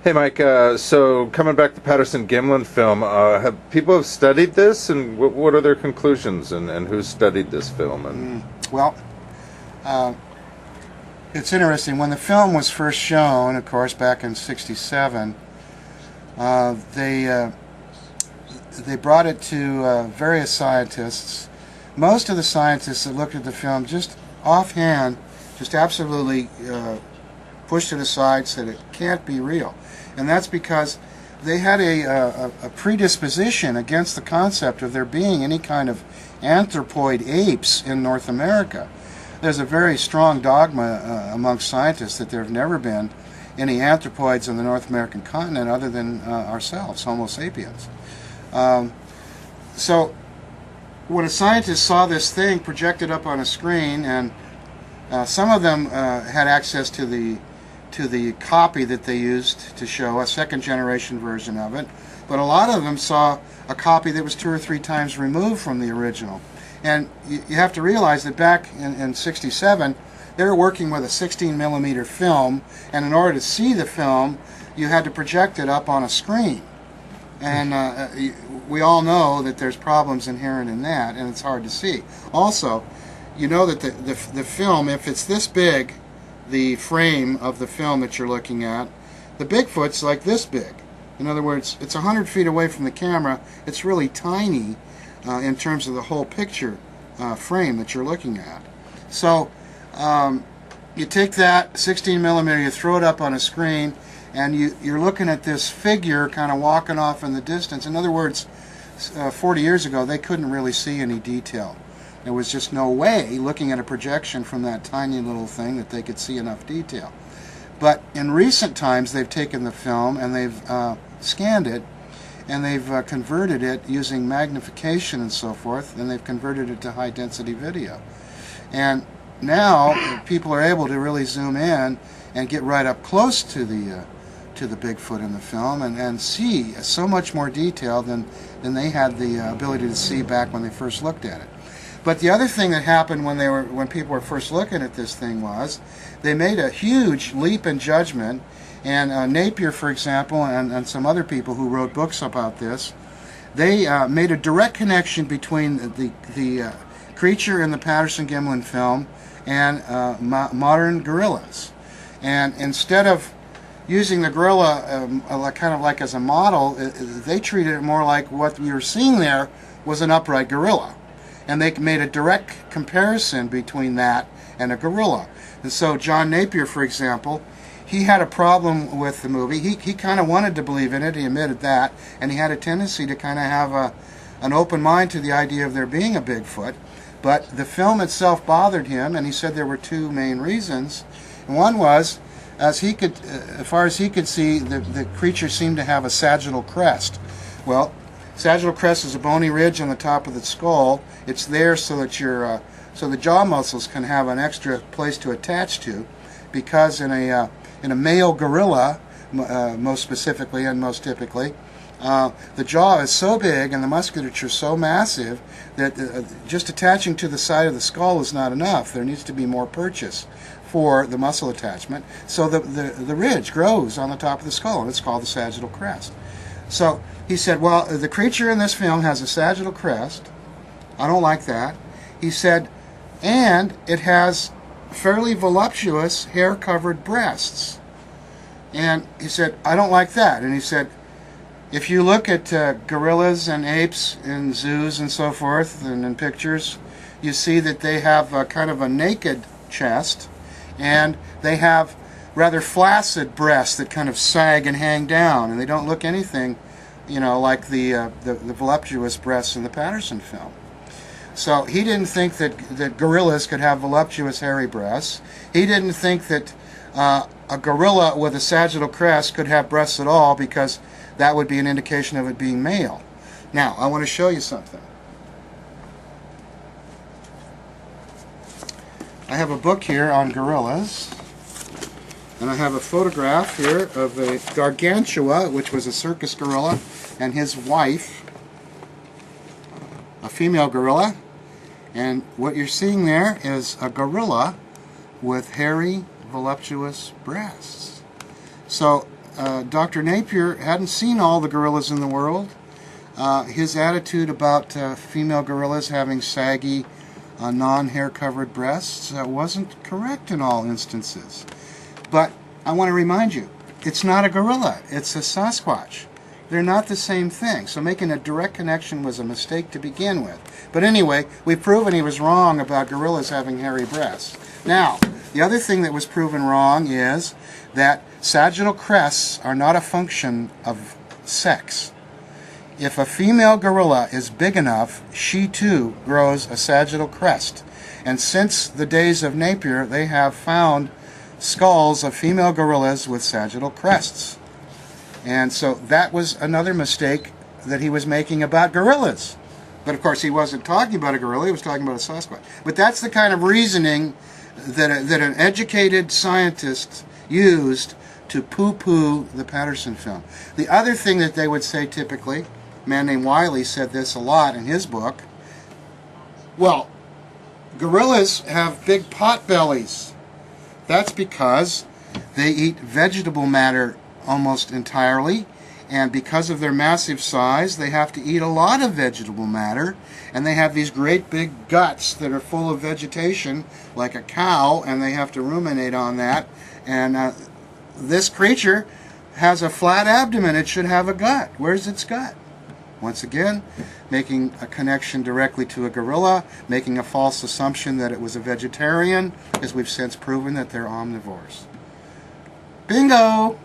Hey Mike, so coming back to Patterson Gimlin film, have people studied this, and what are their conclusions, and who's studied this film? And Well, uh, it's interesting. When the film was first shown, of course, back in '67, they brought it to various scientists. Most of the scientists that looked at the film just offhand, just absolutely pushed it aside, said it can't be real. And that's because they had a predisposition against the concept of there being any kind of anthropoid apes in North America. There's a very strong dogma amongst scientists that there have never been any anthropoids on the North American continent other than ourselves, Homo sapiens. So when a scientist saw this thing projected up on a screen, and some of them had access to the copy that they used to show a second generation version of it, but a lot of them saw a copy that was 2 or 3 times removed from the original. And you have to realize that back in '67 they were working with a 16mm film, and in order to see the film you had to project it up on a screen. And we all know that there's problems inherent in that, and it's hard to see. Also, you know that the film, if it's this big, the frame of the film that you're looking at, the Bigfoot's like this big. In other words, it's 100 feet away from the camera. It's really tiny in terms of the whole picture frame that you're looking at. So you take that 16mm, you throw it up on a screen, and you're looking at this figure kind of walking off in the distance. In other words, 40 years ago they couldn't really see any detail. There was just no way, looking at a projection from that tiny little thing, that they could see enough detail. But in recent times, they've taken the film and they've scanned it, and they've converted it using magnification and so forth, and they've converted it to high-density video. And now people are able to really zoom in and get right up close to the Bigfoot in the film, and see so much more detail than they had the ability to see back when they first looked at it. But the other thing that happened when people were first looking at this thing was they made a huge leap in judgment. And Napier, for example, and some other people who wrote books about this, they made a direct connection between the creature in the Patterson Gimlin film and modern gorillas. And instead of using the gorilla kind of like as a model, they treated it more like what we were seeing there was an upright gorilla. And they made a direct comparison between that and a gorilla. And so John Napier, for example, he had a problem with the movie. He kind of wanted to believe in it, he admitted that, and he had a tendency to kind of have an open mind to the idea of there being a Bigfoot. But the film itself bothered him, and he said there were 2 main reasons. And one was, as far as he could see, the creature seemed to have a sagittal crest. Well, sagittal crest is a bony ridge on the top of the skull. It's there so that so the jaw muscles can have an extra place to attach to, because in a male gorilla, most specifically and most typically, the jaw is so big and the musculature so massive that just attaching to the side of the skull is not enough. There needs to be more purchase for the muscle attachment. So the ridge grows on the top of the skull, and it's called the sagittal crest. So he said, well, the creature in this film has a sagittal crest. I don't like that. He said, and it has fairly voluptuous hair-covered breasts. And he said, I don't like that. And he said, if you look at gorillas and apes in zoos and so forth, and in pictures, you see that they have kind of a naked chest, and they have rather flaccid breasts that kind of sag and hang down, and they don't look anything, like the voluptuous breasts in the Patterson film. So he didn't think that gorillas could have voluptuous hairy breasts. He didn't think that a gorilla with a sagittal crest could have breasts at all, because that would be an indication of it being male. Now, I want to show you something. I have a book here on gorillas, and I have a photograph here of a gargantua, which was a circus gorilla, and his wife, a female gorilla. And what you're seeing there is a gorilla with hairy, voluptuous breasts. So Dr. Napier hadn't seen all the gorillas in the world. His attitude about female gorillas having saggy, non-hair covered breasts wasn't correct in all instances. But I want to remind you, it's not a gorilla, it's a Sasquatch. They're not the same thing, so making a direct connection was a mistake to begin with. But anyway, we've proven he was wrong about gorillas having hairy breasts. Now, the other thing that was proven wrong is that sagittal crests are not a function of sex. If a female gorilla is big enough, she too grows a sagittal crest. And since the days of Napier, they have found skulls of female gorillas with sagittal crests. And so that was another mistake that he was making about gorillas. But of course he wasn't talking about a gorilla, he was talking about a Sasquatch. But that's the kind of reasoning that an educated scientist used to poo-poo the Patterson film. The other thing that they would say typically, a man named Wiley said this a lot in his book, well, gorillas have big pot bellies. That's because they eat vegetable matter almost entirely, and because of their massive size, they have to eat a lot of vegetable matter, and they have these great big guts that are full of vegetation, like a cow, and they have to ruminate on that. And this creature has a flat abdomen. It should have a gut. Where's its gut? Once again, making a connection directly to a gorilla, making a false assumption that it was a vegetarian, as we've since proven that they're omnivores. Bingo!